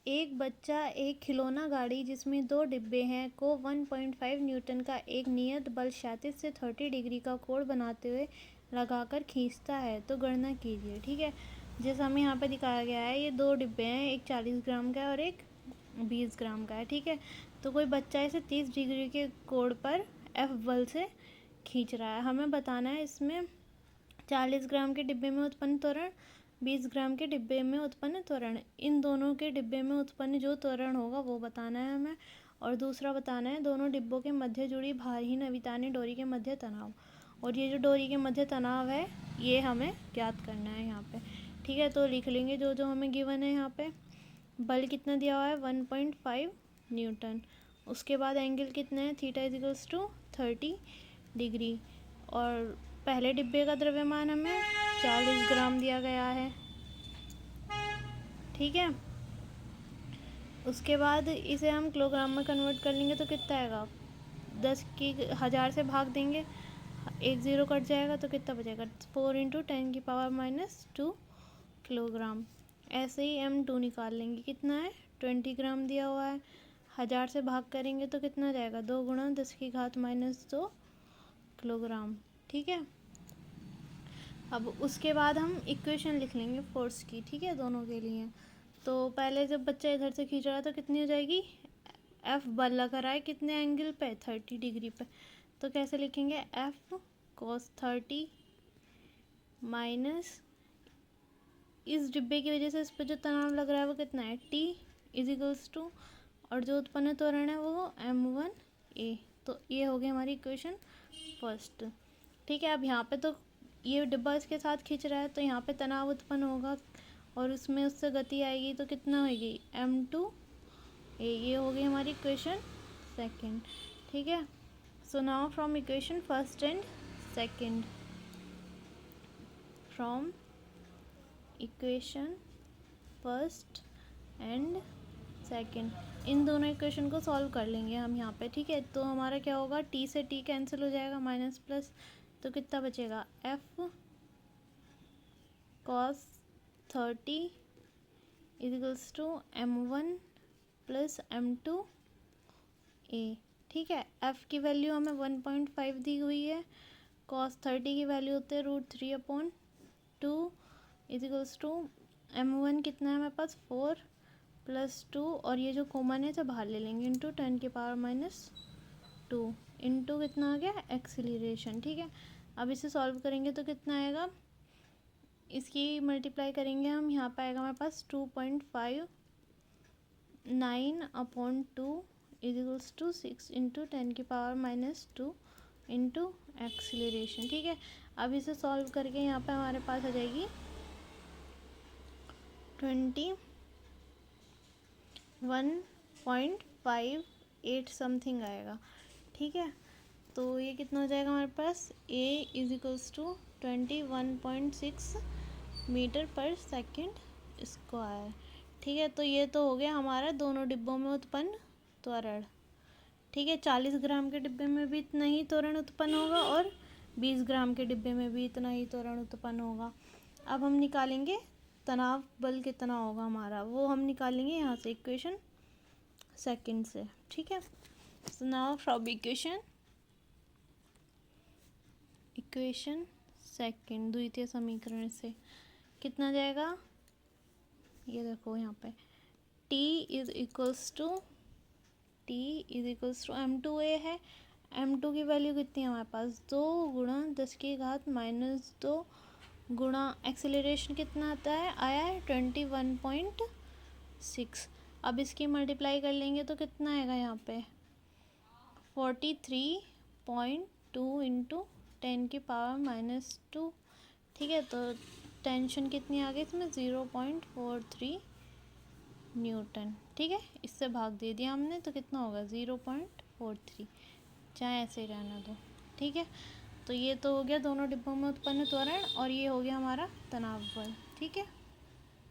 एक बच्चा एक खिलौना गाड़ी जिसमें 2 डिब्बे हैं को 1.5 न्यूटन का एक नियत बल क्षैतिज से 30 डिग्री का कोण बनाते हुए लगाकर खींचता है, तो गणना कीजिए। ठीक है, जैसा हमें यहाँ पे दिखाया गया है, ये 2 डिब्बे हैं, एक 40 ग्राम का है और एक 20 ग्राम का है। ठीक है, तो कोई बच्चा इसे 30 डिग्री के कोण पर F बल से खींच रहा है। हमें बताना है इसमें 40 ग्राम के डिब्बे में उत्पन्न त्वरण, 20 ग्राम के डिब्बे में उत्पन्न त्वरण, इन दोनों के डिब्बे में उत्पन्न जो त्वरण होगा वो बताना है हमें। और दूसरा बताना है दोनों डिब्बों के मध्य जुड़ी भारहीन अवितानी डोरी के मध्य तनाव, और ये जो डोरी के मध्य तनाव है ये हमें ज्ञात करना है यहाँ पे। ठीक है, तो लिख लेंगे जो जो हमें गिवन है यहाँ पे। बल कितना दिया हुआ है 1.5 न्यूटन। उसके बाद एंगल कितना है, थीटा इजिकल्स टू 30 डिग्री। और पहले डिब्बे का द्रव्यमान हमें 40 ग्राम दिया गया है। ठीक है, उसके बाद इसे हम किलोग्राम में कन्वर्ट कर लेंगे तो कितना आएगा, 10 की 1000 से भाग देंगे, एक ज़ीरो कट जाएगा तो कितना बचेगा, 4 × 10⁻⁻2 किलोग्राम। ऐसे ही M2 निकाल लेंगे, कितना है 20 ग्राम दिया हुआ है, 1000 से भाग करेंगे तो कितना जाएगा, 2 × 10⁻⁻2 किलोग्राम। ठीक है, अब उसके बाद हम इक्वेशन लिख लेंगे फोर्स की। ठीक है, दोनों के लिए। तो पहले जब बच्चा इधर से खींच रहा है तो कितनी हो जाएगी, F बल लगा रहा है कितने एंगल पे, 30 डिग्री पे, तो कैसे लिखेंगे, F cos 30 माइनस इस डिब्बे की वजह से इस पर जो तनाव लग रहा है वो कितना है, T इजिकल्स टू, और जो उत्पन्न त्वरण है वो M1A। तो ये हो गई हमारी इक्वेशन फर्स्ट। ठीक है, अब यहाँ पे तो ये डिब्बा इसके साथ खींच रहा है तो यहाँ पे तनाव उत्पन्न होगा और उसमें उससे गति आएगी तो कितना होगी, M2A। ये हो गई हमारी इक्वेशन सेकंड। ठीक है, so now from equation first and second, from equation first and second, इन दोनों इक्वेशन को सॉल्व कर लेंगे हम यहाँ पे। ठीक है, तो हमारा क्या होगा, T से T कैंसिल हो जाएगा, माइनस प्लस, तो कितना बचेगा, F cos 30 equals to M1 plus M2A। ठीक है, F की वैल्यू हमें 1.5 दी हुई है, cos 30 की वैल्यू होते हैं √3/2 इजिकल्स टू M1 कितना है हमारे पास 4 + 2, और ये जो कॉमन है इसे बाहर ले लेंगे, × 10⁻⁻2 इंटू कितना आ गया, एक्सीलरेशन। ठीक है, अब इसे सॉल्व करेंगे तो कितना आएगा, इसकी मल्टीप्लाई करेंगे हम, यहाँ पे आएगा हमारे पास 2.59/2 इजिकल्स टू 6 × 10⁻⁻2 इंटू एक्सीलरेशन। ठीक है, अब इसे सॉल्व करके यहाँ पे हमारे पास आ जाएगी 21.58 समथिंग आएगा। ठीक है, तो ये कितना हो जाएगा हमारे पास, A इजिकल्स टू 21.6 मीटर पर सेकंड स्क्वायर। ठीक है, तो ये तो हो गया हमारा दोनों डिब्बों में उत्पन्न त्वरण। ठीक है, 40 ग्राम के डिब्बे में भी इतना ही त्वरण उत्पन्न होगा और 20 ग्राम के डिब्बे में भी इतना ही त्वरण उत्पन्न होगा। अब हम निकालेंगे तनाव बल कितना होगा हमारा, वो हम निकालेंगे यहाँ से इक्वेशन सेकंड से। ठीक है, so now from equation second, द्वितीय समीकरण से कितना जाएगा, ये देखो यहाँ पे T is equals to M2A है। M2 की वैल्यू कितनी है हमारे पास, 2 × 10⁻⁻2 गुणा एक्सीलरेशन कितना आता है, आया है 21.6। अब इसकी मल्टीप्लाई कर लेंगे तो कितना आएगा यहाँ पे, 43.2 इंटू 10⁻⁻2। ठीक है, तो टेंशन कितनी आ गई इसमें, 0.43 न्यूटन। ठीक है, इससे भाग दे दिया हमने तो कितना होगा, 0.43, चाहे ऐसे ही रहना दो। ठीक है, तो ये तो हो गया दोनों डिब्बों में उत्पन्न त्वरण और ये हो गया हमारा तनाव बल। ठीक है।